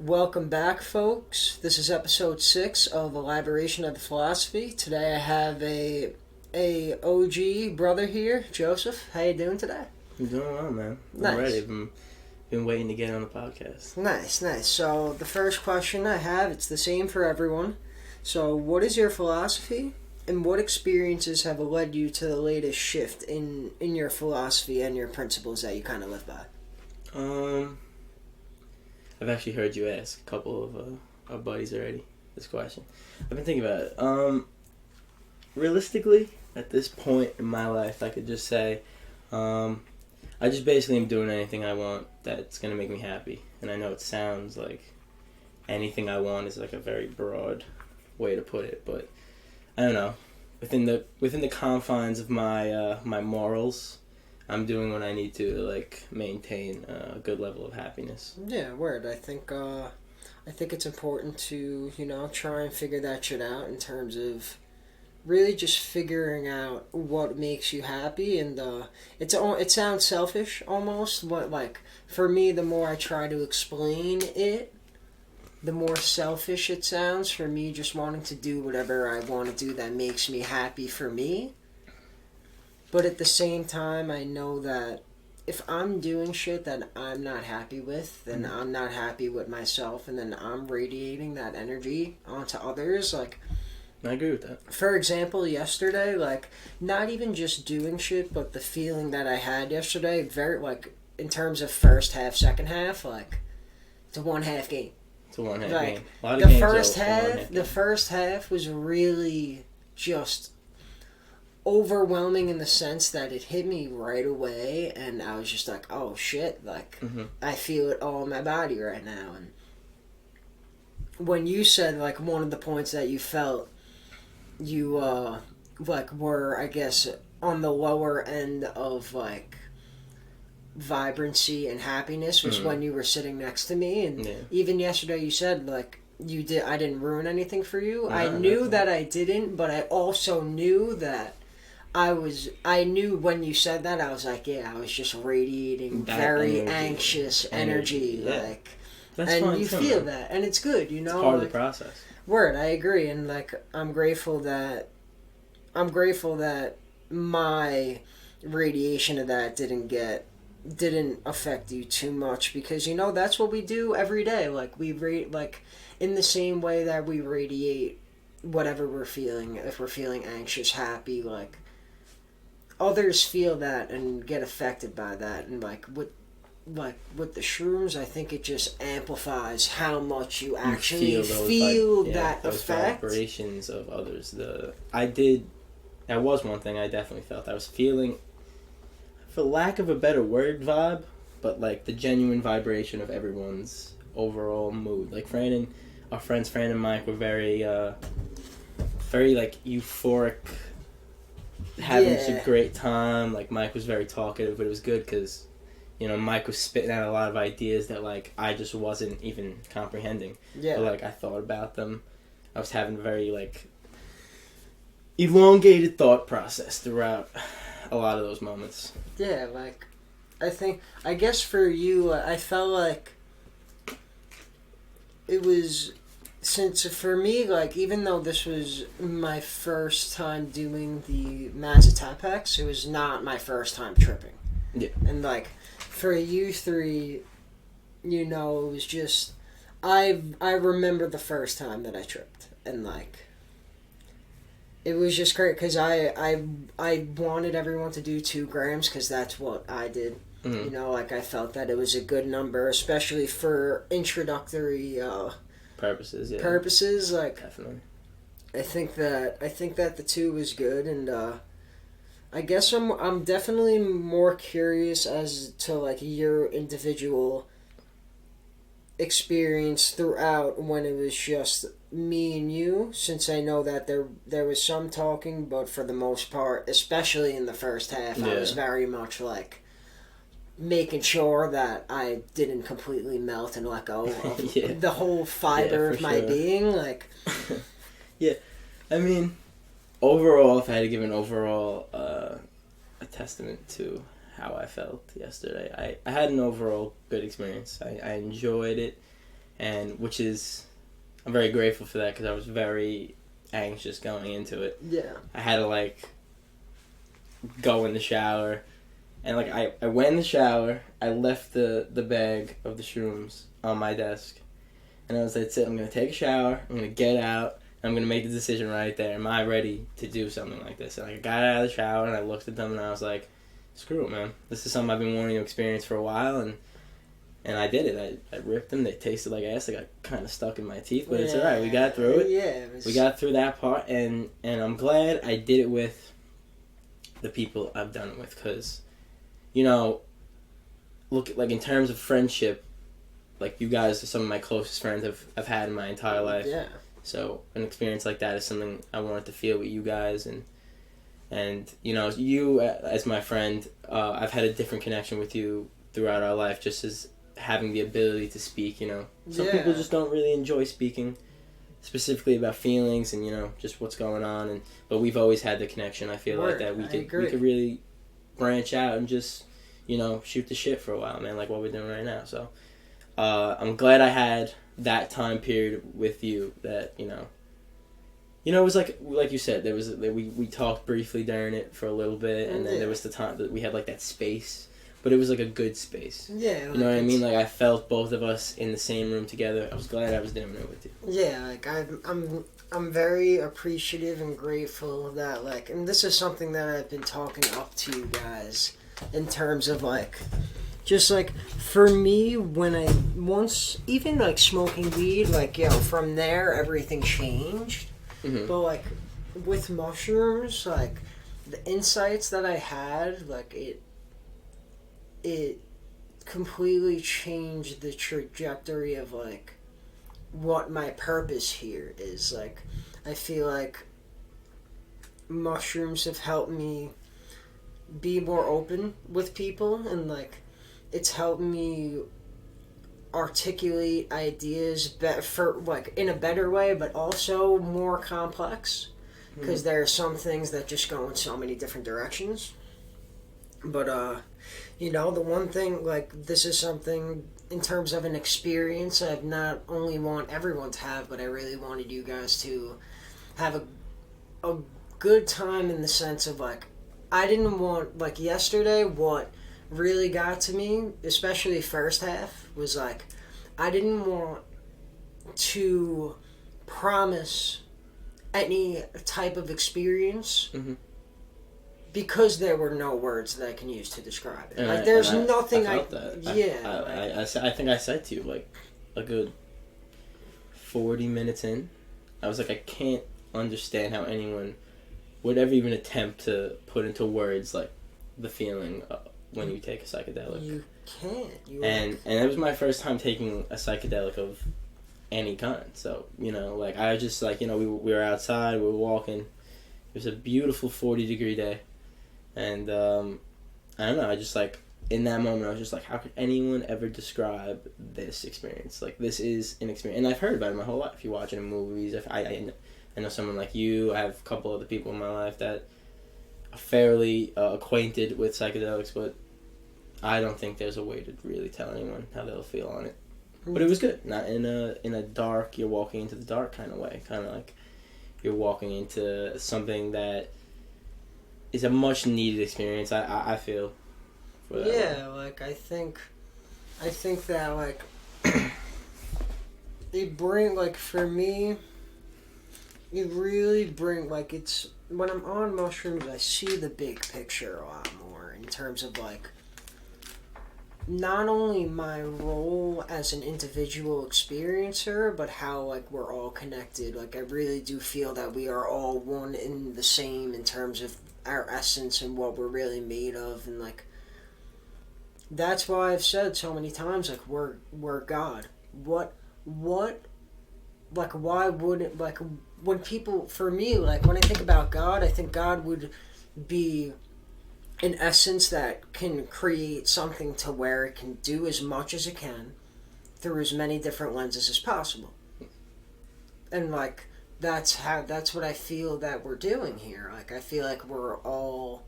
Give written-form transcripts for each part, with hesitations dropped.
Welcome back, folks. This is episode 6 of Elaboration of the Philosophy. Today I have a OG brother here, Joseph. How you doing today? I'm doing well, man. Nice. I'm ready. I've been waiting to get on the podcast. Nice. So the first question I have, it's the same for everyone. So what is your philosophy, and what experiences have led you to the latest shift in your philosophy and your principles that you kind of live by? I've actually heard you ask a couple of our buddies already this question. I've been thinking about it. Realistically, at this point in my life, I could just say, I just basically am doing anything I want that's going to make me happy. And I know it sounds like anything I want is like a very broad way to put it, but I don't know. Within the confines of my my morals, I'm doing what I need to like maintain a good level of happiness. Yeah, word. I think it's important to, try and figure that shit out in terms of really just figuring out what makes you happy. And it sounds selfish almost, but like for me, the more I try to explain it, the more selfish it sounds for me, just wanting to do whatever I want to do that makes me happy for me. But at the same time, I know that if I'm doing shit that I'm not happy with, then I'm not happy with myself, and then I'm radiating that energy onto others. Like, I agree with that. For example, yesterday, like, not even just doing shit, but the feeling that I had yesterday, very, like, in terms of first half, second half, like, it's a one-half game. It's a one-half like, game. A lot of the games first half was really just overwhelming in the sense that it hit me right away, and I was just like, oh shit, like, I feel it all in my body right now. And when you said, like, one of the points that you felt you like were, I guess, on the lower end of like vibrancy and happiness was when you were sitting next to me. And even yesterday you said, like, I didn't ruin anything for you. I knew that I didn't, but I also knew that I knew when you said that, I was like, yeah, I was just radiating that very anxious energy. Yeah. Like, that's and fun you too, feel man. that, and it's good, It's part of the process. Word, I agree, and like, I'm grateful that my radiation of that didn't affect you too much, because that's what we do every day. Like, like, in the same way that we radiate whatever we're feeling. If we're feeling anxious, happy, like, others feel that and get affected by that. And like with the shrooms, I think it just amplifies how much you actually feel that those effect. Vibrations of others. That was one thing I definitely felt. I was feeling, for lack of a better word, vibe, but like the genuine vibration of everyone's overall mood. Like our friends Fran and Mike were very like euphoric, having a great time. Like, Mike was very talkative, but it was good because, Mike was spitting out a lot of ideas that, like, I just wasn't even comprehending. Yeah. But, like, I thought about them. I was having a very, like, elongated thought process throughout a lot of those moments. Yeah, like, I guess for you, I felt like it was, since for me, like, even though this was my first time doing the Mazatapex, it was not my first time tripping. Yeah. And, like, for you three, it was just, I remember the first time that I tripped, and, like, it was just great because I wanted everyone to do 2 grams because that's what I did. Like, I felt that it was a good number, especially for introductory purposes. Like, definitely. I think that the 2 was good, and I guess I'm definitely more curious as to, like, your individual experience throughout when it was just me and you, since I know that there was some talking, but for the most part, especially in the first half, I was very much like making sure that I didn't completely melt and let go of the whole fiber of my being. Like, yeah, I mean, overall, if I had to give an overall a testament to how I felt yesterday, I had an overall good experience. I enjoyed it, and which is, I'm very grateful for that because I was very anxious going into it. Yeah. I had to like go in the shower, and like I went in the shower. I left the bag of the shrooms on my desk, and I was like, "That's it. I'm gonna take a shower. I'm gonna get out. I'm gonna make the decision right there. Am I ready to do something like this?" And I got out of the shower and I looked at them and I was like, "Screw it, man. This is something I've been wanting to experience for a while." And I did it. I ripped them. They tasted like ass. They got kind of stuck in my teeth, but it's alright. We got through it. Yeah. We got through that part, and I'm glad I did it with the people I've done it with, because, you know, look, like, in terms of friendship, like, you guys are some of my closest friends I've had in my entire life. Yeah. So an experience like that is something I wanted to feel with you guys, and you know, you as my friend, I've had a different connection with you throughout our life, just as having the ability to speak. You know, some people just don't really enjoy speaking, specifically about feelings and, you know, just what's going on. But we've always had the connection. I feel like that we could really branch out and just, you know, shoot the shit for a while, man, like what we're doing right now. So I'm glad I had that time period with you. That, you know, it was like you said, we talked briefly during it for a little bit, and then there was the time that we had like that space, but it was like a good space. Yeah, you know what I mean? Like, I felt both of us in the same room together. I was glad I was doing it with you. Yeah, like I'm very appreciative and grateful that, like, and this is something that I've been talking up to you guys in terms of, like, just, like, for me, when I once, even, like, smoking weed, like, yo, from there, everything changed. Mm-hmm. But, like, with mushrooms, like, the insights that I had, like, it completely changed the trajectory of, like, what my purpose here is. Like, I feel like mushrooms have helped me be more open with people, and, like, it's helped me articulate ideas for, like, in a better way, but also more complex, because there are some things that just go in so many different directions. But you know, the one thing, like, this is something in terms of an experience I've not only want everyone to have, but I really wanted you guys to have a good time, in the sense of, like, I didn't want, like, yesterday, what really got to me, especially first half, was, like, I didn't want to promise any type of experience, because there were no words that I can use to describe it. And like, there's nothing I felt that. Yeah. I think I said to you, like, a good 40 minutes in, I was like, I can't understand how anyone would ever even attempt to put into words, like, the feeling when you take a psychedelic. You can't. And it was my first time taking a psychedelic of any kind. So, you know, like, I was just, like, you know, we were outside, we were walking. It was a beautiful 40-degree day. And, I don't know, I just, like, in that moment, I was just like, how could anyone ever describe this experience? Like, this is an experience. And I've heard about it my whole life. You watch it in movies. I know someone like you. I have a couple other people in my life that are fairly acquainted with psychedelics, but I don't think there's a way to really tell anyone how they'll feel on it. But it was good. Not in a dark, you're walking into the dark kind of way. Kind of like you're walking into something that is a much needed experience, I feel. For that yeah, one. Like, I think that, like, it bring, like, for me, it really bring, like, it's, when I'm on mushrooms, I see the big picture a lot more, in terms of, like, not only my role as an individual experiencer, but how, like, we're all connected. Like, I really do feel that we are all one and the same in terms of our essence and what we're really made of, and, like, that's why I've said so many times, like, we're God. What, like, why wouldn't, like, when people, for me, like, when I think about God, I think God would be an essence that can create something to where it can do as much as it can through as many different lenses as possible. And, like, that's what I feel that we're doing here. Like, I feel like we're all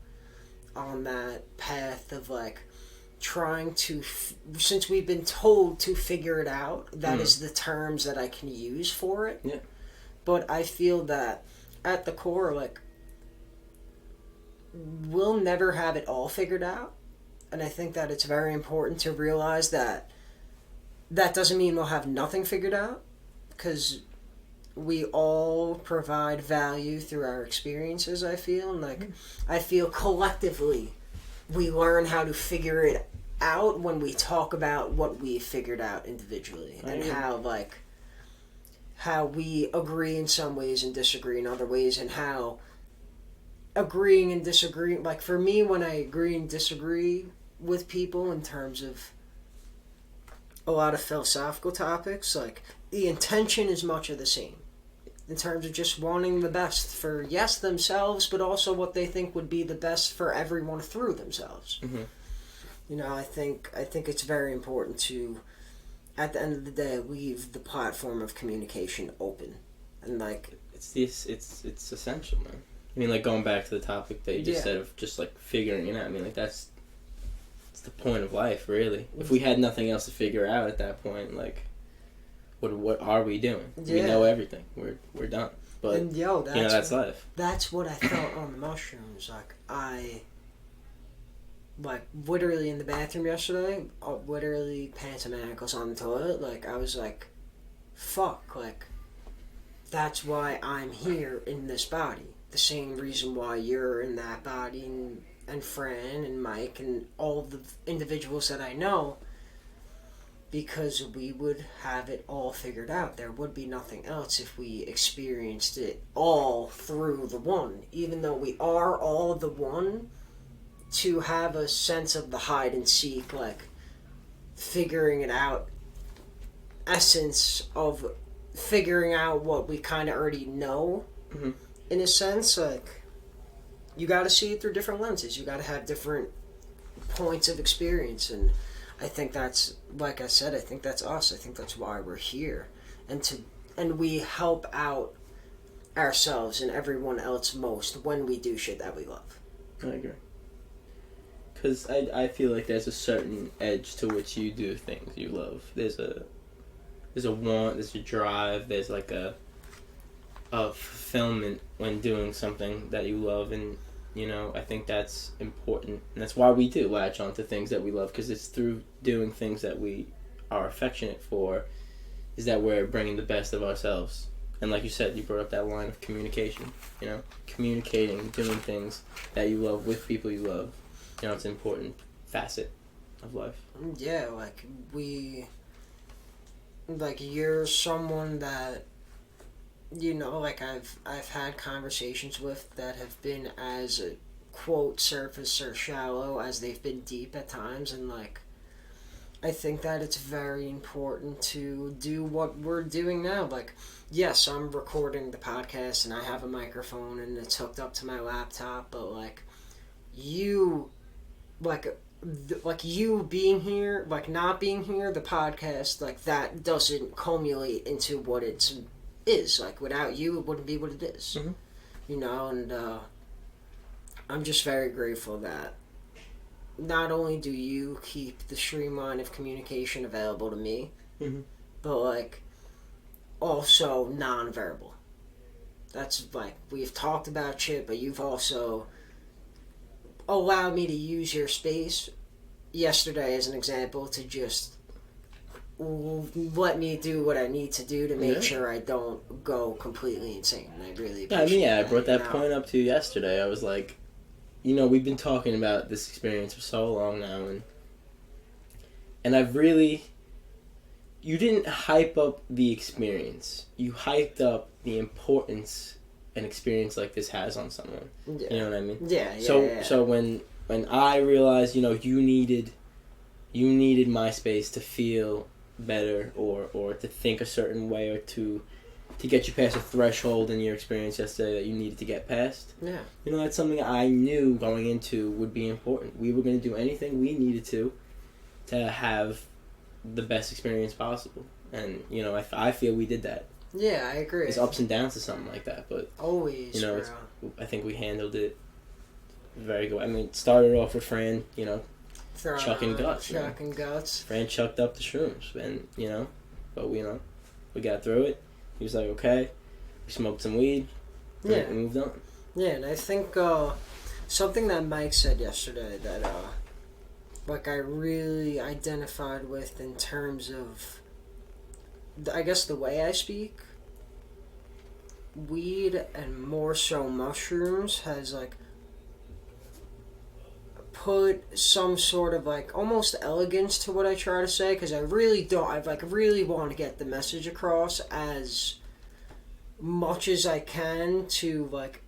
on that path of, like, trying to, since we've been told to figure it out, that is the terms that I can use for it. Yeah. But I feel that at the core, like, we'll never have it all figured out. And I think that it's very important to realize that that doesn't mean we'll have nothing figured out, because we all provide value through our experiences, I feel. And, like, I feel collectively we learn how to figure it out when we talk about what we figured out individually. And how we agree in some ways and disagree in other ways, and how agreeing and disagreeing, like, for me, when I agree and disagree with people in terms of a lot of philosophical topics, like, the intention is much of the same in terms of just wanting the best for, yes, themselves, but also what they think would be the best for everyone through themselves. You know, I think it's very important to, at the end of the day, leave the platform of communication open. And, like, it's essential, man. I mean, like, going back to the topic that you just said of just, like, figuring it out. I mean, like, that's the point of life, really. If we had nothing else to figure out at that point, like, what are we doing? We know everything. We're done. But, and, that's life. That's what I felt on the mushrooms. Like, literally in the bathroom yesterday, literally pants and ankles on the toilet, like, I was like, fuck, like, that's why I'm here in this body. The same reason why you're in that body, and Fran and Mike and all the individuals that I know, because we would have it all figured out. There would be nothing else if we experienced it all through the one. Even though we are all the one, to have a sense of the hide and seek, like, figuring it out, essence of figuring out what we kind of already know, in a sense, like, you got to see it through different lenses. You got to have different points of experience, and I think that's, like I said, I think that's us. I think that's why we're here, and we help out ourselves and everyone else most when we do shit that we love. I agree. Because I feel like there's a certain edge to which you do things you love. There's a want, there's a drive, there's like a fulfillment when doing something that you love, and I think that's important, and that's why we do latch on to things that we love, because it's through doing things that we are affectionate for is that we're bringing the best of ourselves. And like you said, you brought up that line of communication, communicating, doing things that you love with people you love. It's an important facet of life. Yeah, you're someone that, I've had conversations with that have been as, quote, surface or shallow as they've been deep at times, and, I think that it's very important to do what we're doing now. Yes, I'm recording the podcast and I have a microphone and it's hooked up to my laptop, but, you you being here, not being here, the podcast, that doesn't culminate into what it is. Without you, it wouldn't be what it is. And I'm just very grateful that not only do you keep the streamline of communication available to me, but, also non-verbal. That's, we've talked about shit, but you've also allow me to use your space yesterday as an example to just let me do what I need to do to make sure I don't go completely insane. And I really appreciate I brought that point up to you yesterday. I was like, we've been talking about this experience for so long now, and I've really, you didn't hype up the experience. You hyped up the importance an experience like this has on someone. Yeah. You know what I mean? Yeah. So when I realized, you needed my space to feel better or to think a certain way or to get you past a threshold in your experience yesterday that you needed to get past. Yeah. That's something I knew going into would be important. We were going to do anything we needed to have the best experience possible. And, I feel we did that. Yeah, I agree. There's ups and downs to something like that, but always, I think we handled it very good. I mean, it started off with Fran, chucking guts. Chucking guts. Fran chucked up the shrooms, and but we got through it. He was like, okay, we smoked some weed. Yeah, we moved on. Yeah, and I think something that Mike said yesterday that like I really identified with in terms of, I guess, the way I speak. Weed and more so mushrooms has like put some sort of like almost elegance to what I try to say, because I really want to get the message across as much as I can to like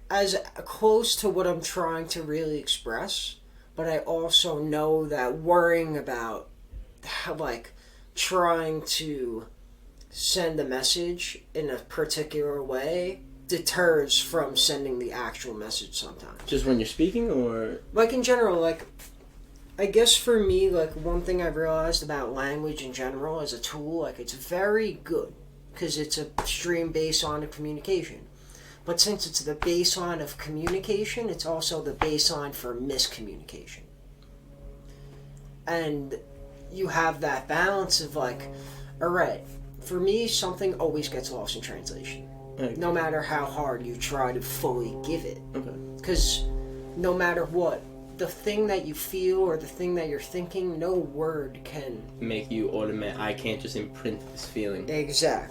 as close to what I'm trying to really express, but I also know that worrying about how, like, trying to send a message in a particular way deters from sending the actual message sometimes. Just when you're speaking, or like in general, like I guess for me, like one thing I've realized about language in general as a tool, like it's very good because it's a stream baseline of communication. But since it's the baseline of communication, it's also the baseline for miscommunication. And you have that balance of like, alright, for me, something always gets lost in translation. Okay. No matter how hard you try to fully give it. Okay. Because no matter what, the thing that you feel or the thing that you're thinking, no word can make you automatic. I can't just imprint this feeling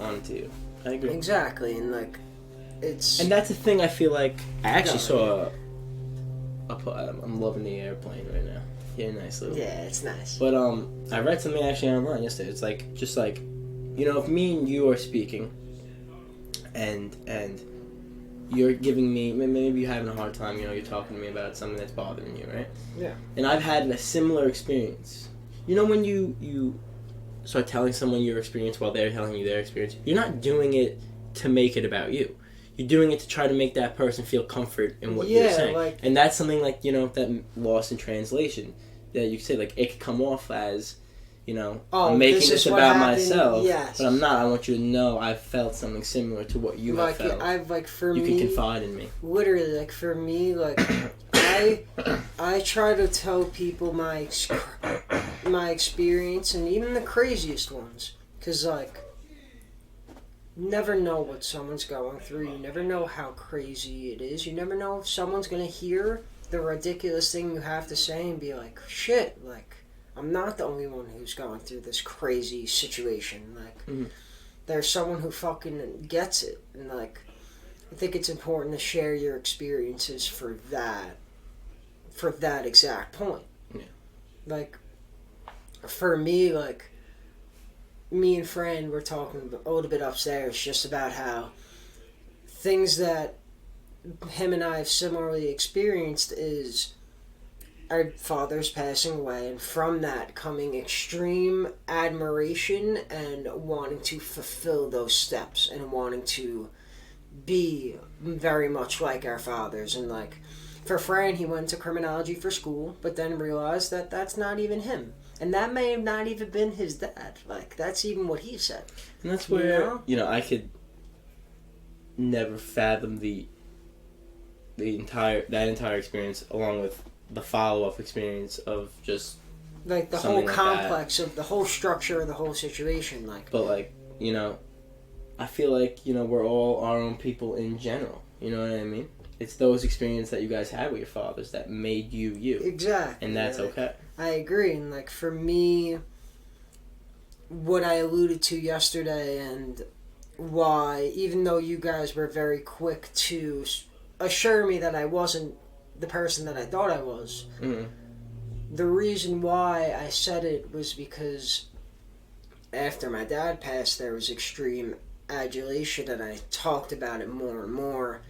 onto you. I agree. Exactly, and like, it's... And that's the thing I feel like... I actually saw I'm loving the airplane right now. Yeah, nice little... Yeah, it's nice. But I read something actually online yesterday. It's like, just like, if me and you are speaking, and you're giving me, maybe you're having a hard time, you're talking to me about something that's bothering you, right? Yeah. And I've had a similar experience. When you start telling someone your experience while they're telling you their experience, you're not doing it to make it about you. You're doing it to try to make that person feel comfort in what you're saying. Like, and that's something like, that lost in translation, that you could say, like, it could come off as, I'm making this about myself, yes. But I'm not. I want you to know I've felt something similar to what you have felt. You can confide in me. Literally, like, for me, like, I try to tell people my experience, and even the craziest ones, because, like, you never know what someone's going through. You never know how crazy it is. You never know if someone's going to hear the ridiculous thing you have to say and be like, shit, like, I'm not the only one who's going through this crazy situation. Like, there's someone who fucking gets it. And, like, I think it's important to share your experiences for that exact point. Yeah. Like, for me, like, me and Fran were talking a little bit upstairs just about how things that him and I have similarly experienced is our father's passing away, and from that coming extreme admiration and wanting to fulfill those steps and wanting to be very much like our fathers. And like, for Fran, he went to criminology for school, but then realized that that's not even him. And that may have not even been his dad. Like, that's even what he said. And that's where, I could never fathom that entire experience, along with the follow-up experience of just... Like, the whole complex of the whole structure of the whole situation. Like, but, like, I feel like, we're all our own people in general. You know what I mean? It's those experiences that you guys had with your fathers that made you you. Exactly. And that's okay. I agree. And, like, for me, what I alluded to yesterday and why, even though you guys were very quick to assure me that I wasn't the person that I thought I was, the reason why I said it was because after my dad passed, there was extreme adulation, and I talked about it more and more.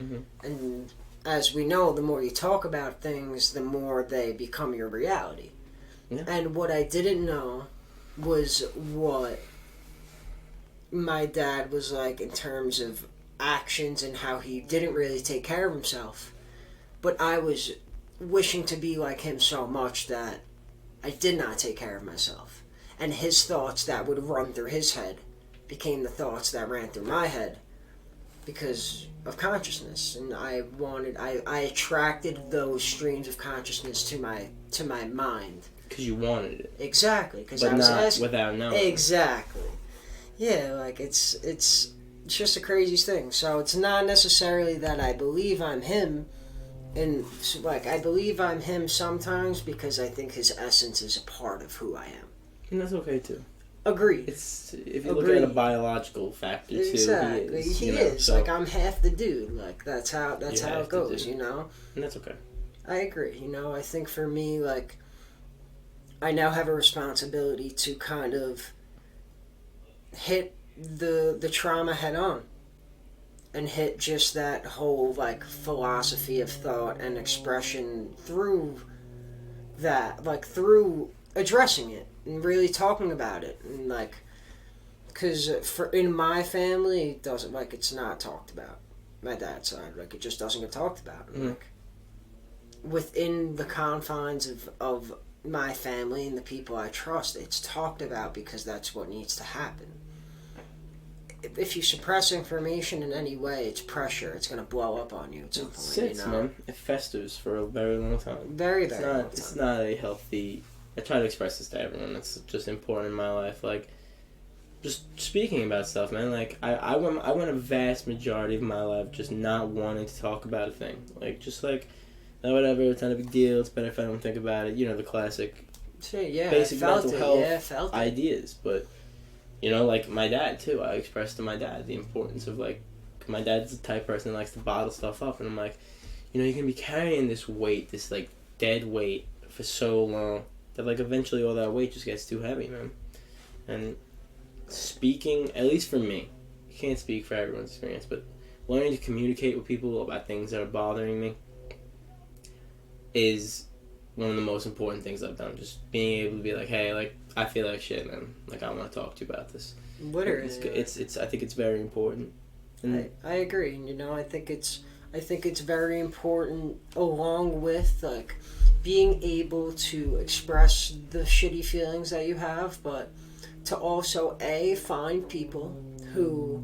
And as we know, the more you talk about things, the more they become your reality. Yeah. And what I didn't know was what my dad was like in terms of actions and how he didn't really take care of himself. But I was wishing to be like him so much that I did not take care of myself. And his thoughts that would run through his head became the thoughts that ran through my head because of consciousness. And I attracted those streams of consciousness to my to my mind. Because you wanted it. Exactly. Because But I was not asking. without knowing. Exactly. Yeah, like it's just the craziest thing. So it's not necessarily that I believe I'm him, and like I believe I'm him sometimes because I think his essence is a part of who I am. And that's okay too. Agreed. It's if you look at a biological factor too, exactly. he is. He You know, is. so like I'm half the dude. Like that's how have it goes. You know. And that's okay. I agree. You know, I think for me, like I now have a responsibility to kind of hit the trauma head on and hit just that whole like philosophy of thought and expression through that, like through addressing it and really talking about it, and like because for in my family it doesn't, like it's not talked about. My dad's side, like it just doesn't get talked about. Like within the confines of my family and the people I trust, it's talked about because that's what needs to happen. If you suppress information in any way, it's pressure. It's going to blow up on you at some point. It sits, man. It festers for a very long time. Very long time. It's not a healthy... I try to express this to everyone. It's just important in my life. Like, just speaking about stuff, man. Like, I went a vast majority of my life just not wanting to talk about a thing. Like, just like, no, whatever, it's not a big deal. It's better if I don't think about it. You know, the classic basic mental health ideas. But... You know, like my dad, too. I expressed to my dad the importance of, like, my dad's the type of person that likes to bottle stuff up. And I'm like, you know, you can be carrying this weight, this, like, dead weight for so long that, like, eventually all that weight just gets too heavy, man. And speaking, at least for me, you can't speak for everyone's experience, but learning to communicate with people about things that are bothering me is one of the most important things I've done. Just being able to be like, hey, like, I feel like shit, man. Like, I want to talk to you about this. Literally, it's. I think it's very important. I agree. You know, I think it's very important, along with like being able to express the shitty feelings that you have, but to also find people who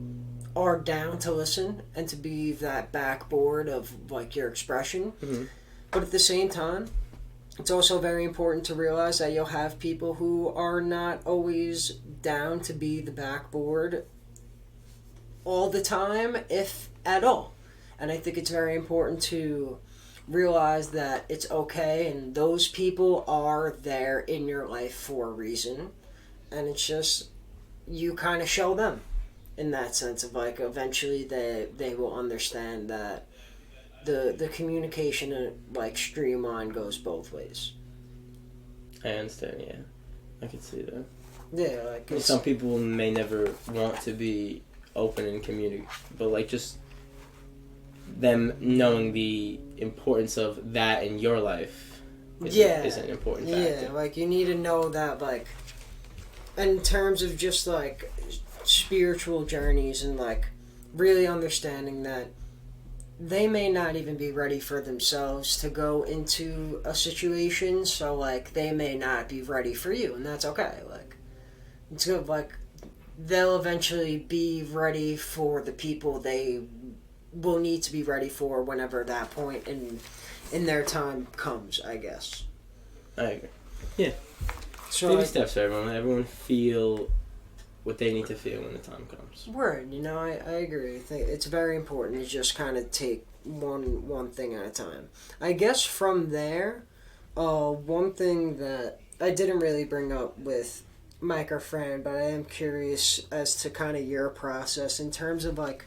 are down to listen and to be that backboard of like your expression. Mm-hmm. But at the same time, it's also very important to realize that you'll have people who are not always down to be the backboard all the time, if at all. And I think it's very important to realize that it's okay and those people are there in your life for a reason. And it's just, you kind of show them in that sense of like, eventually they will understand that the communication like streamline goes both ways. I understand, yeah. I can see that. Yeah, like some people may never want to be open and communicate, but like just them knowing the importance of that in your life is an important factor. Yeah, like you need to know that, like in terms of just like spiritual journeys and like really understanding that they may not even be ready for themselves to go into a situation, so like they may not be ready for you, and that's okay. Like it's good. Like they'll eventually be ready for the people they will need to be ready for whenever that point in their time comes, I guess. I agree. Yeah. So baby steps for everyone. Everyone feel what they need to feel when the time comes. Word, you know, I agree. I think it's very important to just kind of take one thing at a time. I guess from there, one thing that I didn't really bring up with Mike or Fran, but I am curious as to kind of your process in terms of like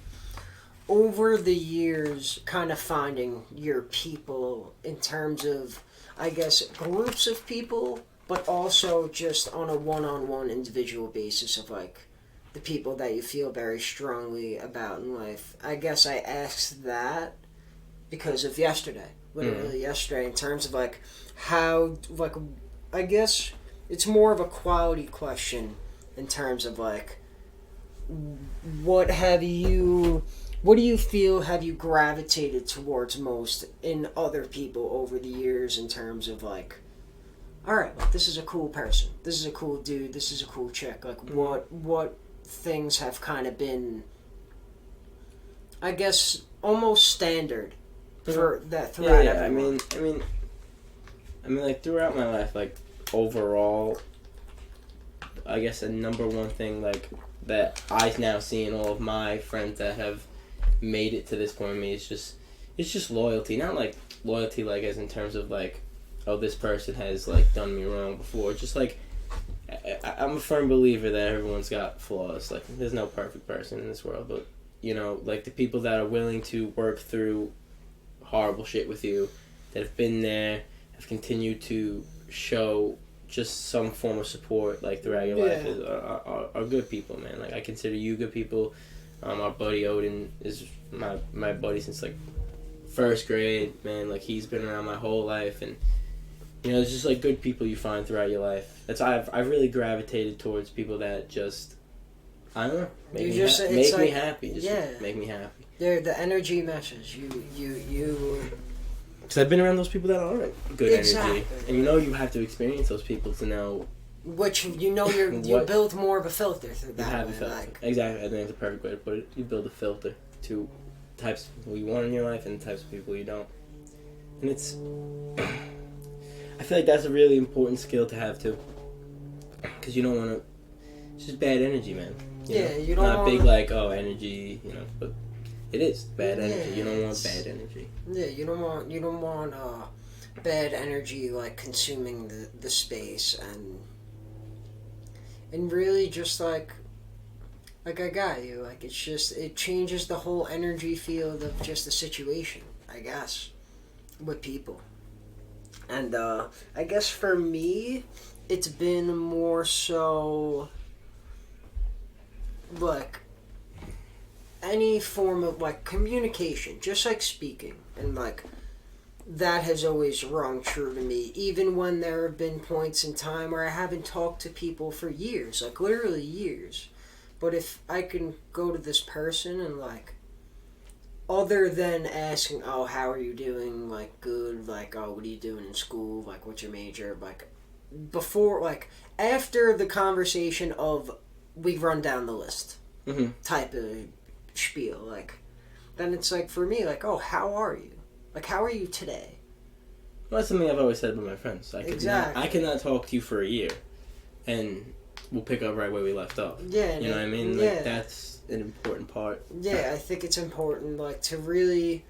over the years kind of finding your people in terms of, I guess, groups of people, but also just on a one-on-one individual basis of like the people that you feel very strongly about in life. I guess I asked that because of yesterday, literally yesterday, in terms of like how, like, I guess it's more of a quality question in terms of like what do you feel have you gravitated towards most in other people over the years in terms of like, alright, like this is a cool person, this is a cool dude, this is a cool chick, like what things have kind of been, I guess, almost standard for that throughout everyone. I mean I mean, like, throughout my life, like, overall, I guess a number one thing, like, that I now see in all of my friends that have made it to this point with me is just loyalty. Not, like, loyalty, like, as in terms of, like, oh, this person has, like, done me wrong before. Just, like, I'm a firm believer that everyone's got flaws. Like, there's no perfect person in this world, but, you know, like, the people that are willing to work through horrible shit with you, that have been there, have continued to show just some form of support, like, throughout your life are good people, man. Like, I consider you good people. Our buddy Odin is my buddy since, like, first grade, man. Like, he's been around my whole life, and, you know, it's just, like, good people you find throughout your life. That's I've really gravitated towards people that just, I don't know, make me happy. Just make me happy. They're the energy matches. You. Because I've been around those people that aren't good energy, and you know you have to experience those people to know. Which you build more of a filter through that. You have a filter. Like. Exactly, I think that's a perfect way to put it. You build a filter to types of people you want in your life and types of people you don't, and it's. I feel like that's a really important skill to have too, because you don't want to. It's just bad energy, man. You don't. Not big like energy, but. It is bad energy. You don't want bad energy. Yeah, you don't want bad energy like consuming the space and really just like I got you. Like it changes the whole energy field of just the situation, I guess, with people. And I guess for me, it's been more so like any form of like communication, just like speaking, and like that has always rung true to me, even when there have been points in time where I haven't talked to people for years, like literally years. But if I can go to this person and like, other than asking, oh, how are you doing, like good, like, oh, what are you doing in school, like what's your major, like before, like after the conversation of we run down the list type of spiel, like then it's like for me like, oh, how are you, like how are you today? Well, that's something I've always said with my friends. I cannot talk to you for a year and we'll pick up right where we left off. Yeah, you know what I mean? Like that's an important part. Yeah, I think it's important, like to really,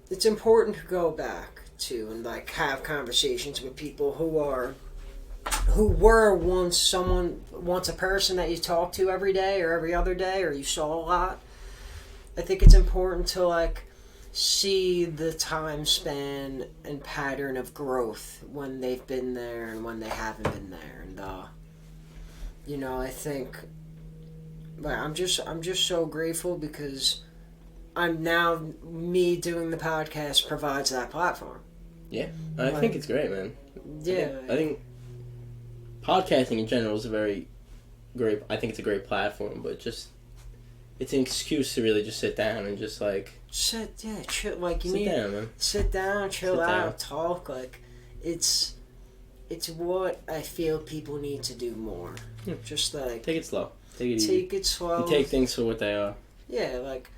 it's important to go back to and like have conversations with people who were once a person that you talk to every day or every other day or you saw a lot. I think it's important to like see the time span and pattern of growth when they've been there and when they haven't been there. And I think like I'm just so grateful because me doing the podcast provides that platform. Yeah, I think it's great, man. Yeah, I think podcasting in general is I think it's a great platform, but just it's an excuse to really just sit down and just like chill. Like you sit down, man. Sit down, chill out, talk. Like it's what I feel people need to do more. Just like take it slow, take it easy, take it slow, and take things for what they are. Yeah, like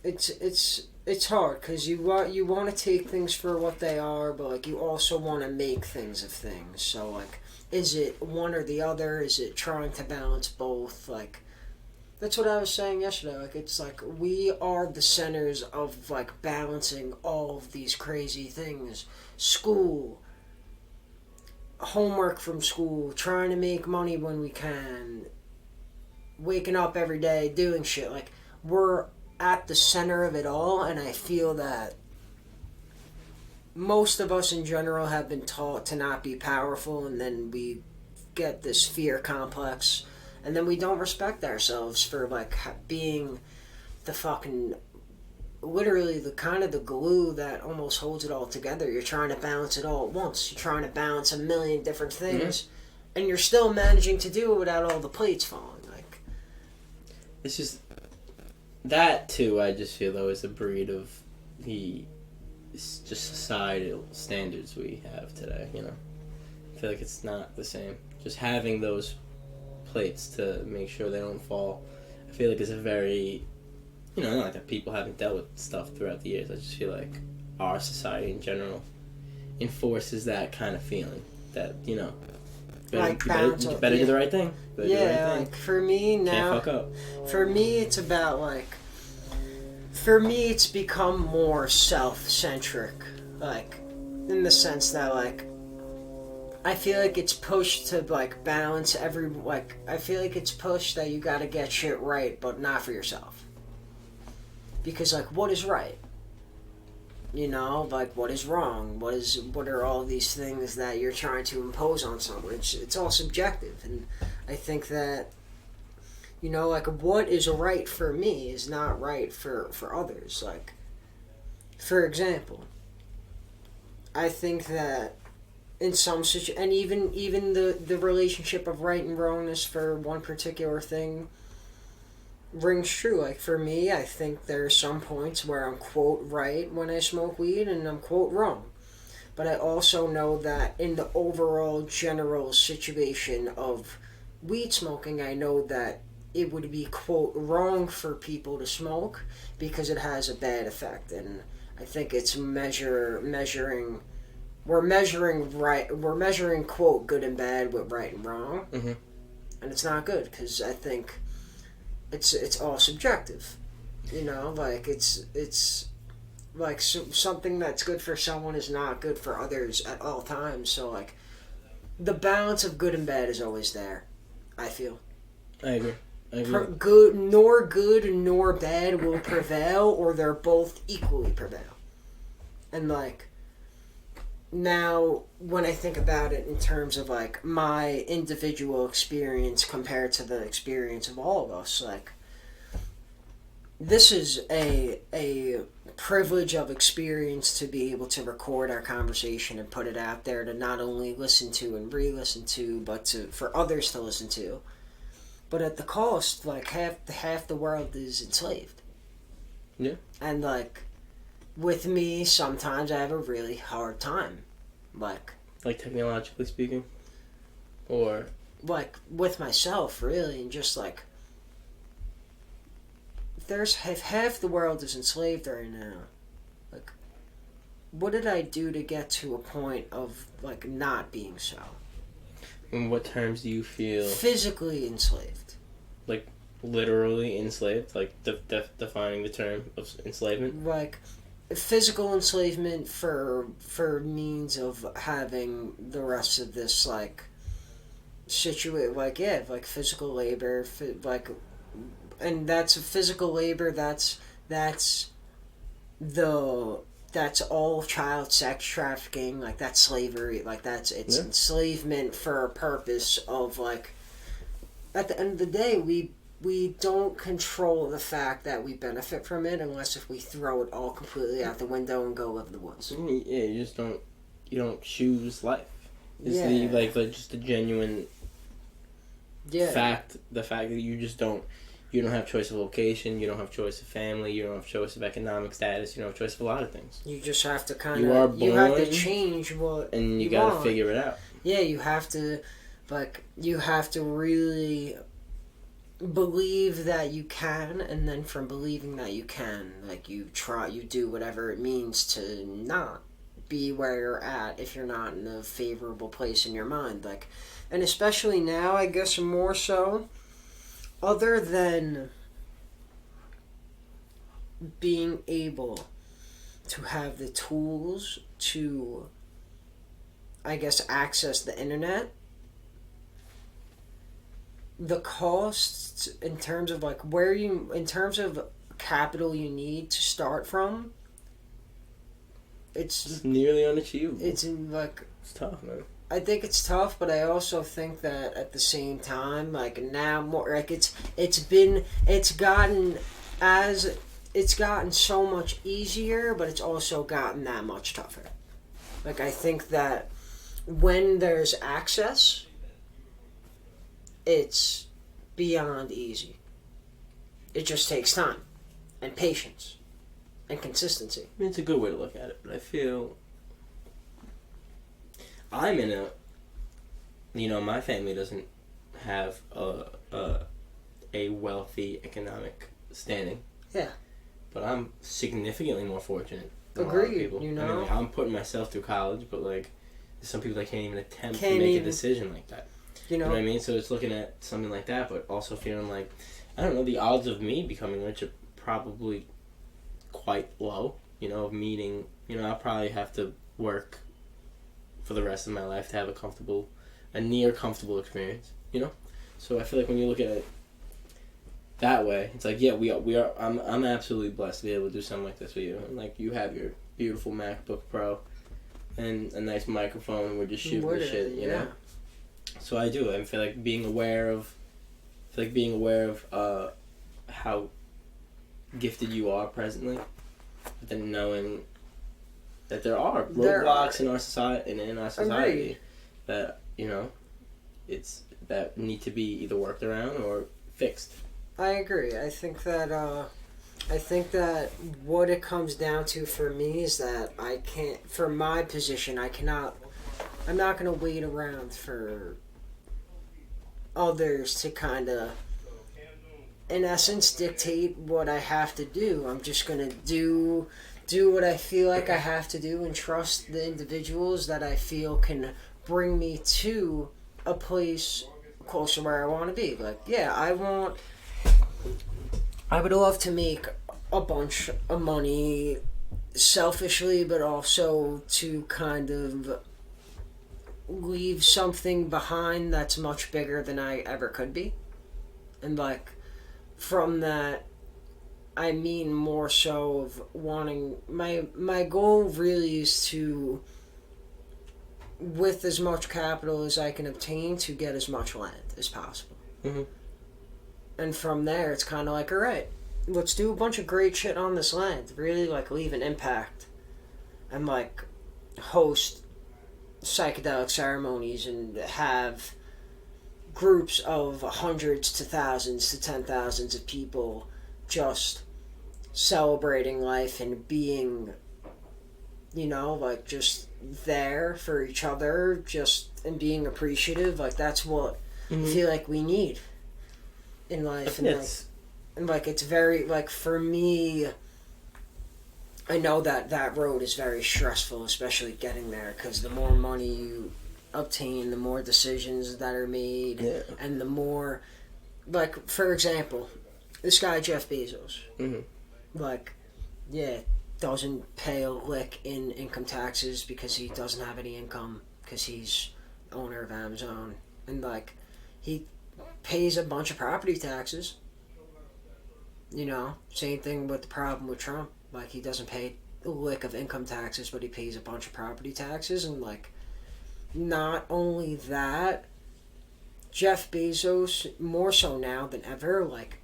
it's hard because you want to take things for what they are, but like you also want to make things of things. So like, is it one or the other? Is it trying to balance both? Like, that's what I was saying yesterday. Like, it's like we are the centers of like balancing all of these crazy things. School, homework from school, trying to make money when we can, waking up every day, doing shit. Like, we're at the center of it all, and I feel that most of us in general have been taught to not be powerful, and then we get this fear complex, and then we don't respect ourselves for like being the fucking, literally the kind of the glue that almost holds it all together. You're trying to balance it all at once. You're trying to balance a million different things, and you're still managing to do it without all the plates falling. Like, it's just that too. I just feel though is a breed of the just societal standards we have today. I feel like it's not the same. Just having those plates to make sure they don't fall, I feel like it's a very, not like that people haven't dealt with stuff throughout the years. I just feel like our society in general enforces that kind of feeling that, you know, Like you balance. better do the right thing. Better do the right thing. Like for me now, Can't fuck up. for me it's about like, for me it's become more self-centric, like in the sense that like I feel like it's pushed to like balance I feel like it's pushed that you gotta get shit right, but not for yourself. Because like, what is right? You know, like what is wrong? What are all these things that you're trying to impose on someone? It's all subjective, and I think that, you know, like what is right for me is not right for others. Like, for example, I think that in some and even the relationship of right and wrongness for one particular thing rings true. Like for me, I think there are some points where I'm quote right when I smoke weed and I'm quote wrong. But I also know that in the overall general situation of weed smoking, I know that it would be quote wrong for people to smoke because it has a bad effect. And I think it's measuring. We're measuring quote good and bad with right and wrong, Mm-hmm. and it's not good because I think it's all subjective, you know. Like it's like something that's good for someone is not good for others at all times. So like the balance of good and bad is always there, I feel. I agree. Good nor bad will prevail, or they're both equally prevail. And like, now when I think about it in terms of like my individual experience compared to the experience of all of us, like this is a privilege of experience to be able to record our conversation and put it out there to not only listen to and re-listen to, but for others to listen to. But at the cost, like half the world is enslaved. Yeah. And like, with me, sometimes I have a really hard time. Like technologically speaking? Or? Like, with myself, really, and just like, if half the world is enslaved right now, like, what did I do to get to a point of, like, not being so? In what terms do you feel? Physically enslaved. Like, literally enslaved? Like, defining the term of enslavement? Like, physical enslavement for means of having the rest of this, like, like physical labor, like, and that's physical labor, that's all child sex trafficking, like that's slavery, like it's enslavement for a purpose of, like, at the end of the day, we don't control the fact that we benefit from it unless if we throw it all completely out the window and go live in the woods. Yeah, you don't choose life. It's just the genuine fact, the fact that you don't have choice of location, you don't have choice of family, you don't have choice of economic status, you don't have choice of a lot of things. You just have to you have to change what and you gotta figure it out. Yeah, you have to really believe that you can, and then from believing that you can, like, you do whatever it means to not be where you're at if you're not in a favorable place in your mind, like, and especially now, I guess more so, other than being able to have the tools to, I guess, access the internet, the costs in terms of like in terms of capital you need to start from, it's nearly unachievable. It's tough, man. I think it's tough, but I also think that at the same time, like, now more like it's gotten so much easier, but it's also gotten that much tougher. Like, I think that when there's access, it's beyond easy. It just takes time and patience and consistency. I mean, it's a good way to look at it, but I feel I'm in my family doesn't have a wealthy economic standing. Yeah. But I'm significantly more fortunate than a lot of Agreed, people. you I mean, know? like, I'm putting myself through college, but like, there's some people that can't even attempt Can't to make even- a decision like that. You You know know? what I mean? So it's looking at something like that, but also feeling like, I don't know, the odds of me becoming rich are probably quite low. You know, of meeting, you know, I'll probably have to work for the rest of my life to have a near comfortable experience, you know? So I feel like when you look at it that way, it's like, yeah, we are I'm absolutely blessed to be able to do something like this with you. And like, you have your beautiful MacBook Pro and a nice microphone, and we're just shooting the shit, you know? So I do. I feel like being aware of how gifted you are presently, but then knowing that there are roadblocks in our society, in our society, Agreed. that, you know, it's that need to be either worked around or fixed. I agree. I think that what it comes down to for me is that I can't, for my position, I'm not going to wait around for others to kind of, in essence, dictate what I have to do. I'm just going to do what I feel like I have to do and trust the individuals that I feel can bring me to a place close to where I want to be. Like, yeah, I would love to make a bunch of money selfishly, but also to kind of leave something behind that's much bigger than I ever could be. And like, from that, I mean more so of wanting, my goal really is to, with as much capital as I can obtain, to get as much land as possible. Mm-hmm. And from there, it's kind of like, all right, let's do a bunch of great shit on this land. Really, like, leave an impact. And, like, host psychedelic ceremonies and have groups of hundreds to thousands to 10,000s of people just celebrating life and being, you know, like, just there for each other, just, and being appreciative. Like, that's what I feel like we need in life. And like it's very, like, for me, I know that road is very stressful, especially getting there, because the more money you obtain, the more decisions that are made, and the more, like, for example, this guy Jeff Bezos, like, yeah, doesn't pay a lick in income taxes because he doesn't have any income, because he's owner of Amazon, and like, he pays a bunch of property taxes. You know, same thing with the problem with Trump. Like, he doesn't pay a lick of income taxes, but he pays a bunch of property taxes. And, like, not only that, Jeff Bezos, more so now than ever, like,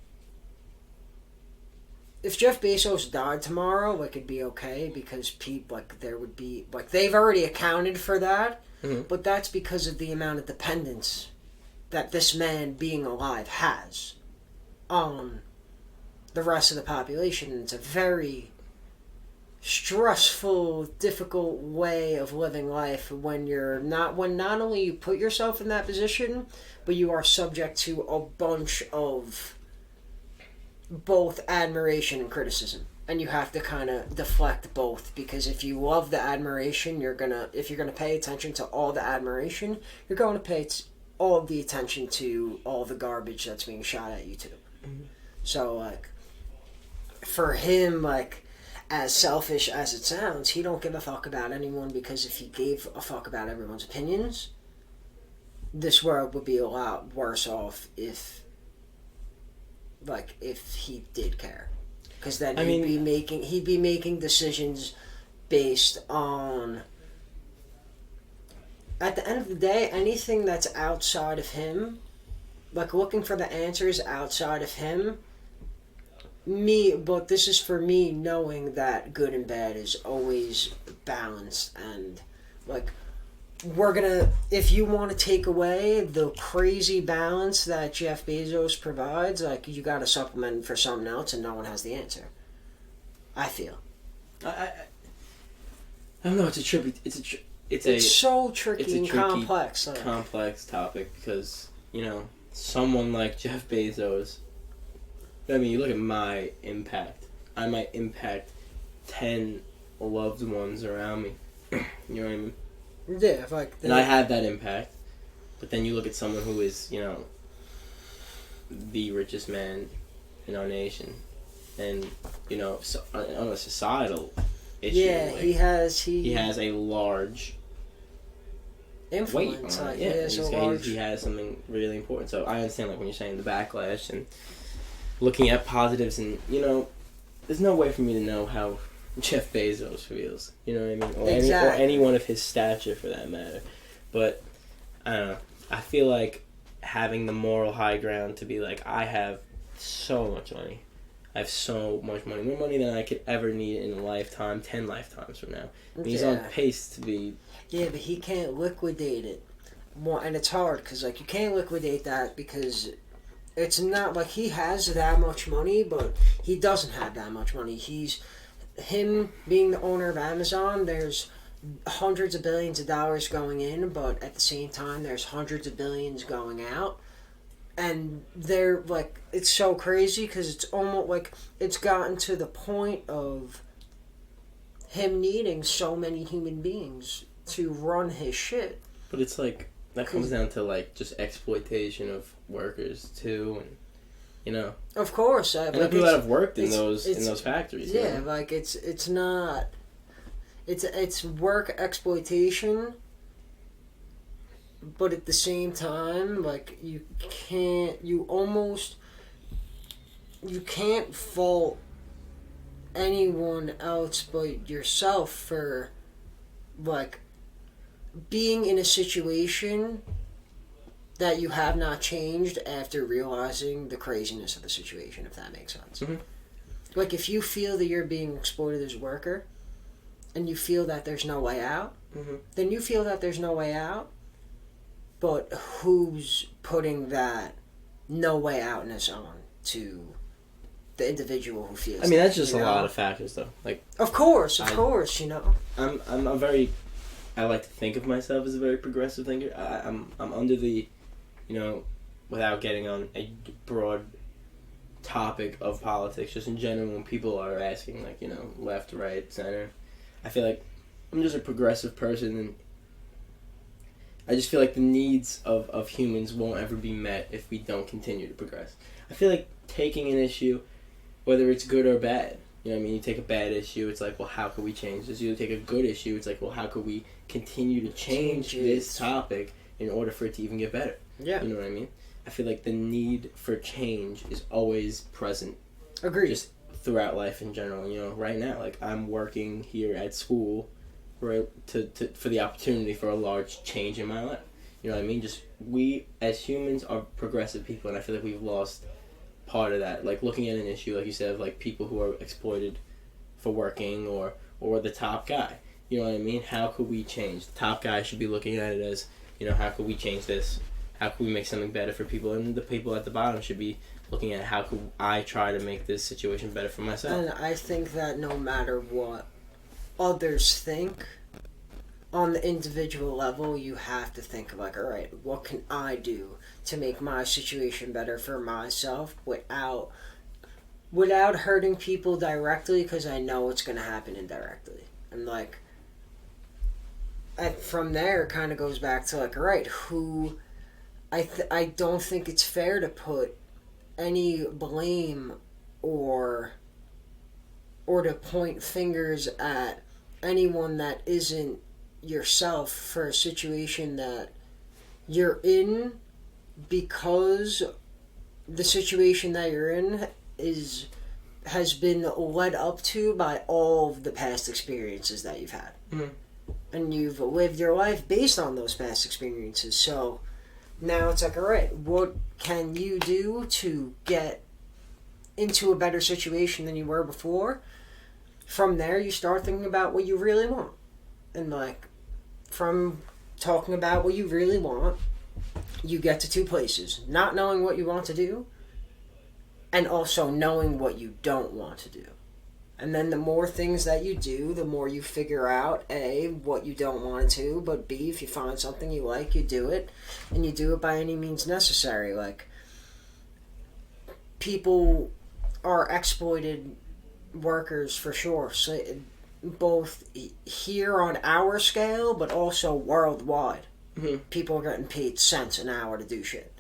if Jeff Bezos died tomorrow, like, it'd be okay, because people, like, there would be, like, they've already accounted for that, but that's because of the amount of dependence that this man being alive has on the rest of the population. And it's a very stressful, difficult way of living life when not only you put yourself in that position, but you are subject to a bunch of both admiration and criticism, and you have to kind of deflect both, because if you love the admiration, if you're gonna pay attention to all the admiration, you're going to pay all the attention to all the garbage that's being shot at you too. So, like, for him, like, as selfish as it sounds, he don't give a fuck about anyone, because if he gave a fuck about everyone's opinions, this world would be a lot worse off if he did care. Because then he'd be making decisions based on, at the end of the day, anything that's outside of him, like, looking for the answers outside of him, but this is for me, knowing that good and bad is always balanced, and, like, if you want to take away the crazy balance that Jeff Bezos provides, like, you gotta supplement for something else, and no one has the answer, I feel. I don't know, it's so tricky and complex. Complex topic, because, you know, someone like Jeff Bezos, I mean, you look at my impact. I might impact 10 loved ones around me. You know what I mean? Yeah, like and I had that impact. But then you look at someone who is, you know, the richest man in our nation, and you know, so, on a societal issue, yeah, like, he has a large weight influence. on it. Yeah, he has something really important. So I understand, like, when you're saying the backlash and looking at positives, and you know, there's no way for me to know how Jeff Bezos feels. You know what I mean? Or Exactly. or anyone of his stature, for that matter. But I don't know. I feel like having the moral high ground to be like, I have so much money. I have so much money. More money than I could ever need in a lifetime, 10 lifetimes from now. And he's on pace to be... Yeah, but he can't liquidate it. And it's hard, because, like, you can't liquidate that because it's not like he has that much money, but he doesn't have that much money. Him being the owner of Amazon, there's hundreds of billions of dollars going in, but at the same time there's hundreds of billions going out, and they're like, it's so crazy because it's almost like it's gotten to the point of him needing so many human beings to run his shit. But it's like that comes down to like just exploitation of workers too, and you know, of course, and like, people that have worked in those factories. Yeah, you know? like it's not. It's work exploitation, but at the same time, like, you can't fault anyone else but yourself for, like, being in a situation that you have not changed after realizing the craziness of the situation, if that makes sense. Mm-hmm. Like, if you feel that you're being exploited as a worker, and you feel that there's no way out, mm-hmm. then you feel that there's no way out, but who's putting that no way outness on to the individual who feels I mean, that, that's just a lot of factors, though. Like, of course, you know. I'm a very... I like to think of myself as a very progressive thinker. I'm under the, you know, without getting on a broad topic of politics, just in general, when people are asking, like, you know, left, right, center, I feel like I'm just a progressive person, and I just feel like the needs of humans won't ever be met if we don't continue to progress. I feel like taking an issue, whether it's good or bad, you know what I mean? You take a bad issue, it's like, well, how could we change this? You take a good issue, it's like, well, how could we continue to change this topic in order for it to even get better? Yeah. You know what I mean? I feel like the need for change is always present. Agreed. Just throughout life in general. You know, right now, like, I'm working here at school for the opportunity for a large change in my life. You know what I mean? Just, we as humans are progressive people, and I feel like we've lost part of that. Like, looking at an issue, like you said, of like people who are exploited for working, or the top guy. You know what I mean? How could we change? The top guy should be looking at it as, you know, how could we change this? How could we make something better for people? And the people at the bottom should be looking at how could I try to make this situation better for myself. And I think that no matter what others think, on the individual level, you have to think like, all right, what can I do to make my situation better for myself without hurting people directly, because I know it's going to happen indirectly. And like, from there, it kind of goes back to like, all right, I don't think it's fair to put any blame or to point fingers at anyone that isn't yourself for a situation that you're in, because the situation that you're in has been led up to by all of the past experiences that you've had. Mm-hmm. And you've lived your life based on those past experiences. So now it's like, all right, what can you do to get into a better situation than you were before? From there, you start thinking about what you really want. And like, from talking about what you really want, you get to two places: not knowing what you want to do, and also knowing what you don't want to do. And then the more things that you do, the more you figure out, A, what you don't want to do, but B, if you find something you like, you do it, and you do it by any means necessary. Like, people are exploited workers for sure. So both here on our scale, but also worldwide. Mm-hmm. People are getting paid cents an hour to do shit.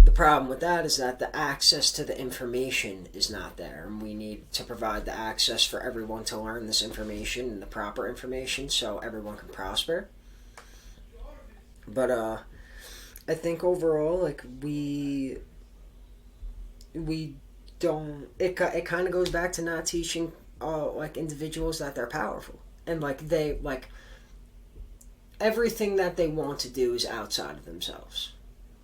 The problem with that is that the access to the information is not there, and we need to provide the access for everyone to learn this information and the proper information so everyone can prosper. But I think overall, like we don't. It kind of goes back to not teaching like individuals that they're powerful, and like they like everything that they want to do is outside of themselves,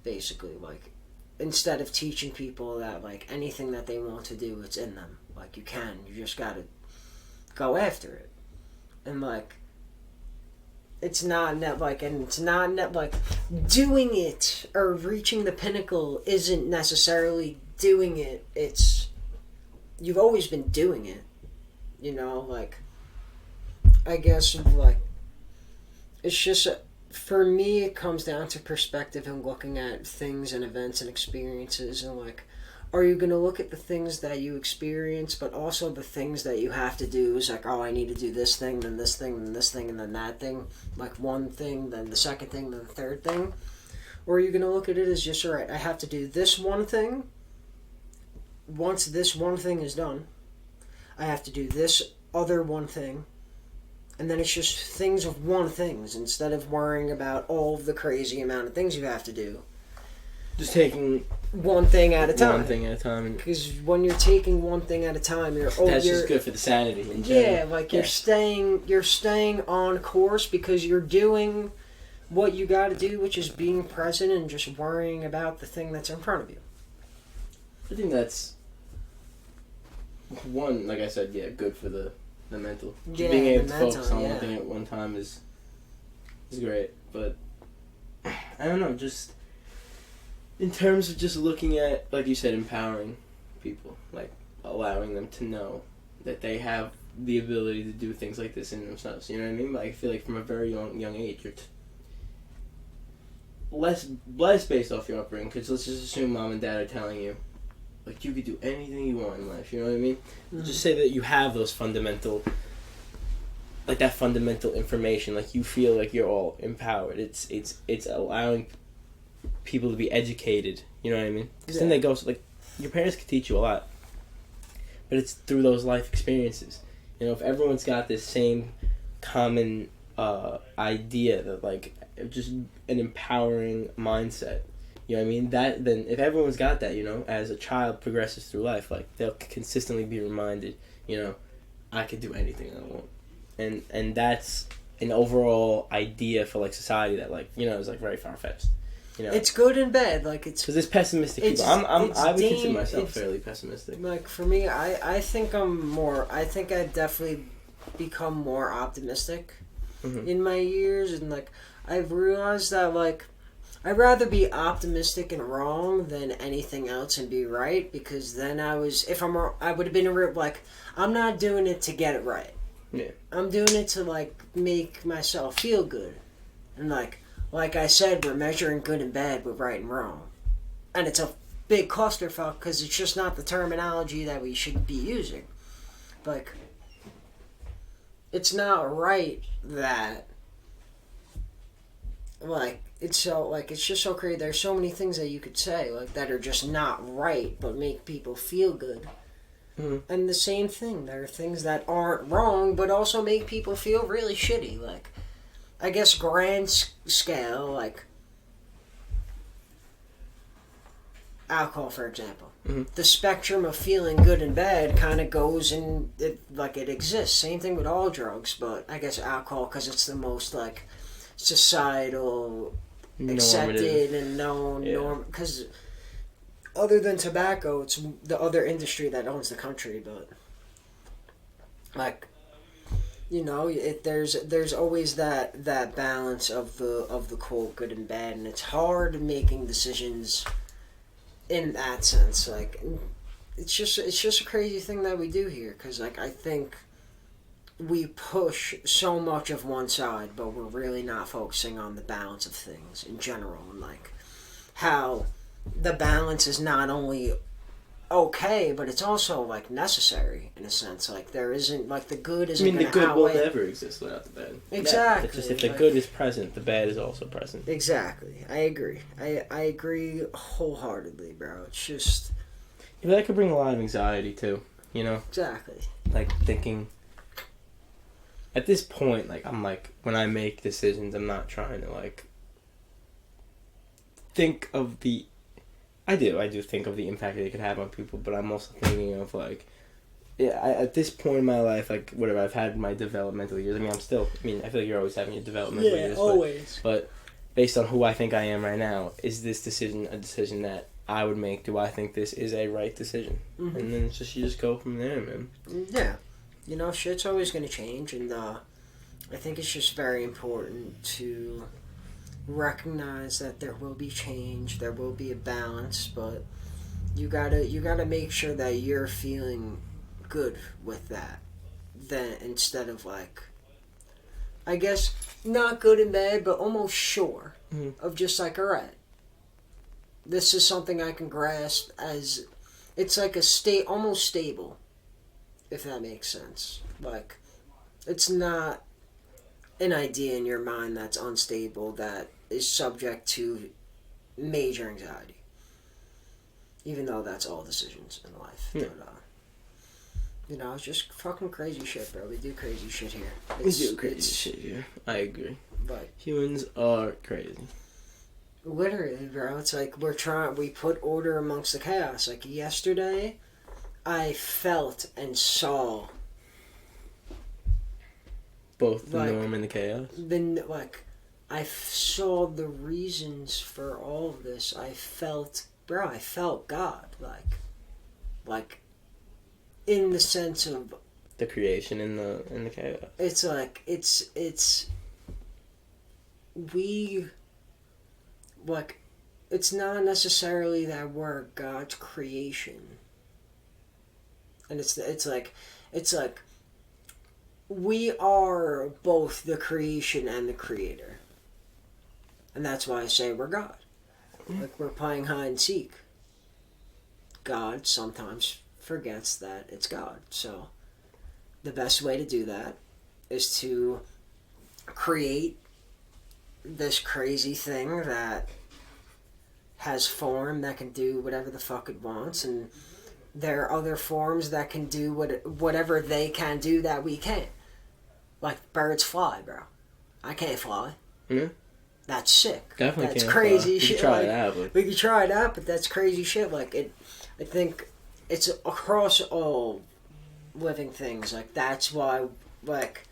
basically. Like instead of teaching people that like anything that they want to do, it's in them. Like you just gotta go after it, and like. It's not like doing it or reaching the pinnacle isn't necessarily doing it. It's you've always been doing it, you know. Like I guess like it's just for me. It comes down to perspective and looking at things and events and experiences and like. Are you going to look at the things that you experience, but also the things that you have to do? Is like, oh, I need to do this thing, then this thing, then this thing, and then that thing. Like one thing, then the second thing, then the third thing. Or are you going to look at it as just, all right, I have to do this one thing. Once this one thing is done, I have to do this other one thing. And then it's just things of one things instead of worrying about all of the crazy amount of things you have to do. Just taking one thing at a time. One thing at a time. Because when you're taking one thing at a time, that's just good for the sanity in general. Yeah, like you're staying on course because you're doing what you got to do, which is being present and just worrying about the thing that's in front of you. I think that's one, like I said, good for the mental. Yeah, being able to focus on one thing at one time is great. But I don't know, just in terms of just looking at, like you said, empowering people, like allowing them to know that they have the ability to do things like this in themselves. You know what I mean? Like, I feel like from a very young age, you're less based off your upbringing. Because let's just assume mom and dad are telling you, like, you could do anything you want in life. You know what I mean? Mm-hmm. Just say that you have those fundamental, like that fundamental information. Like you feel like you're all empowered. It's allowing people to be educated, you know what I mean? Because then they go, like, your parents can teach you a lot, but it's through those life experiences. You know, if everyone's got this same common idea that, like, just an empowering mindset, you know what I mean? That then, if everyone's got that, you know, as a child progresses through life, like, they'll consistently be reminded, you know, I could do anything I want. And that's an overall idea for, like, society that, like, you know, is, like, very far-fetched. You know, it's good and bad. Like it's because there's pessimistic people. I would consider myself fairly pessimistic. Like for me, I think I'm more. I think I've definitely become more optimistic in my years, and like I've realized that like I'd rather be optimistic and wrong than anything else and be right, because then I would have been like I'm not doing it to get it right. Yeah, I'm doing it to like make myself feel good, and like I said, we're measuring good and bad with right and wrong. And it's a big clusterfuck because it's just not the terminology that we should be using. Like, it's not right that, like, it's just so crazy. There's so many things that you could say, like, that are just not right but make people feel good. Mm-hmm. And the same thing, there are things that aren't wrong but also make people feel really shitty. Like, I guess grand scale, like alcohol, for example. Mm-hmm. The spectrum of feeling good and bad kind of goes in, it exists. Same thing with all drugs, but I guess alcohol, because it's the most, like, societal, accepted and known norm. Because other than tobacco, it's the other industry that owns the country, but, like, you know, there's always that balance of the quote good and bad, and it's hard making decisions in that sense. Like, it's just a crazy thing that we do here, because like I think we push so much of one side, but we're really not focusing on the balance of things in general, and like how the balance is not only okay, but it's also like necessary in a sense. Like there isn't like the good I isn't. mean, the gonna good will outweigh... never exist without the bad. Exactly. It's just if the good is present, the bad is also present. Exactly. I agree. I agree wholeheartedly, bro. It's just. Yeah, that could bring a lot of anxiety too. You know. Exactly. Like thinking. At this point, like I'm like when I make decisions, I'm not trying to like. Think of the. I do think of the impact that it could have on people, but I'm also thinking of like, yeah, at this point in my life, like whatever I've had my developmental years. I mean, I feel like you're always having your developmental years. Always. But based on who I think I am right now, is this decision a decision that I would make? Do I think this is a right decision? Mm-hmm. And then you just go from there, man. Yeah, shit's always gonna change, and I think it's just very important to recognize that there will be change, there will be a balance, but you gotta make sure that you're feeling good with that. Then instead of like, I guess not good and bad, but almost sure of just like, all right, this is something I can grasp as it's like almost stable, if that makes sense. Like, it's not an idea in your mind that's unstable that is subject to major anxiety. Even though that's all decisions in life. Yeah. But, it's just fucking crazy shit, bro. We do crazy shit here. We do crazy shit here. I agree. But humans are crazy. Literally, bro. It's like we put order amongst the chaos. Like yesterday, I felt and saw both the norm and the chaos. I saw the reasons for all of this. I felt God. Like, in the sense of the creation and the chaos. It's like it's not necessarily that we're God's creation, and it's like we are both the creation and the creator. And that's why I say we're God. Like we're playing hide and seek. God sometimes forgets that it's God. So the best way to do that is to create this crazy thing that has form, that can do whatever the fuck it wants, and there are other forms that can do whatever they can do that we can't. Like birds fly, bro. I can't fly. Mm-hmm. That's sick. Definitely that's can't crazy fly. shit. We could try it out, but that's crazy shit. Like I think it's across all living things. Like that's why, like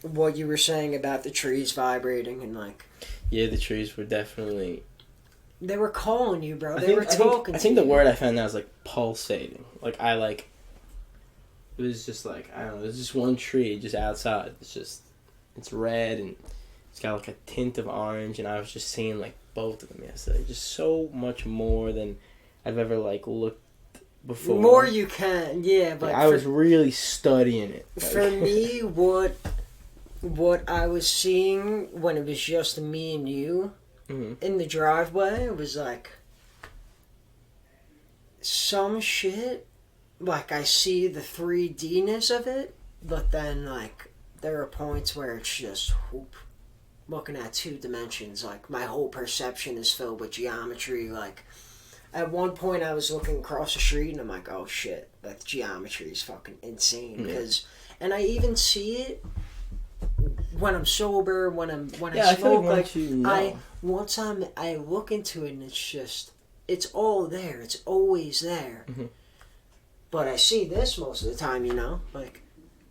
what you were saying about the trees vibrating and like. Yeah, the trees were definitely. They were calling you, bro. They were talking. I think the word I found out was like pulsating. It was just like I don't know. There's just one tree just outside. It's red and. It's got like a tint of orange, and I was just seeing like both of them yesterday. Just so much more than I've ever like looked before. More you can, yeah. But I was really studying it. For me, what I was seeing when it was just me and you in the driveway was like some shit. Like I see the 3D-ness of it, but then like there are points where it's just whoop. Looking at 2 dimensions, like my whole perception is filled with geometry. Like at one point I was looking across the street and I'm like, oh shit, that geometry is fucking insane. And I even see it when I'm sober, when I smoke. Once I look into it and it's all there. It's always there. Mm-hmm. But I see this most of the time, like.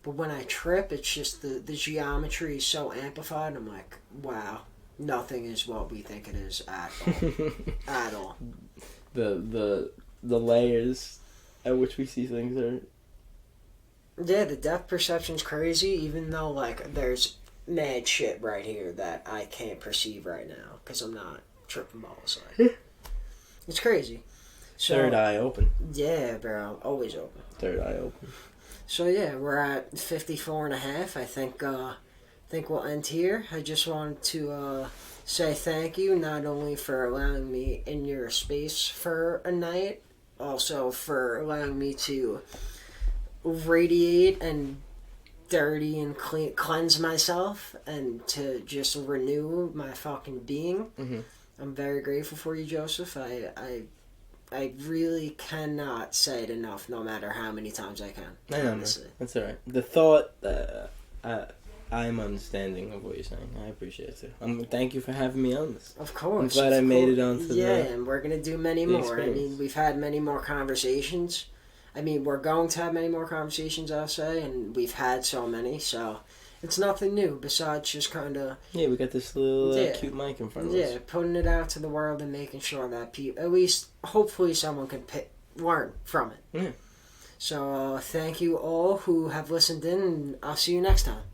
But when I trip, it's just the geometry is so amplified. I'm like, wow, nothing is what we think it is at all. At all. The layers at which we see things are. Yeah, the depth perception's crazy. Even though like there's mad shit right here that I can't perceive right now because I'm not tripping balls. Like, it's crazy. So, third eye open. Yeah, bro, always open. Third eye open. So yeah, we're at 54.5. I think we'll end here. I just wanted to say thank you not only for allowing me in your space for a night, also for allowing me to radiate and dirty and cleanse myself and to just renew my fucking being. Mm-hmm. I'm very grateful for you, Joseph. I really cannot say it enough, no matter how many times I can. I know, honestly. Man. That's all right. The thought, I'm understanding of what you're saying. I appreciate it too. Thank you for having me on this. Of course. I'm glad I made it onto the and we're going to do many more. Experience. I mean, we've had many more conversations. I mean, we're going to have many more conversations, I'll say, and we've had so many, so it's nothing new besides just kind of... Yeah, we got this little cute mic in front of us. Yeah, putting it out to the world and making sure that people, at least, hopefully someone can learn from it. Yeah. So, thank you all who have listened in, and I'll see you next time.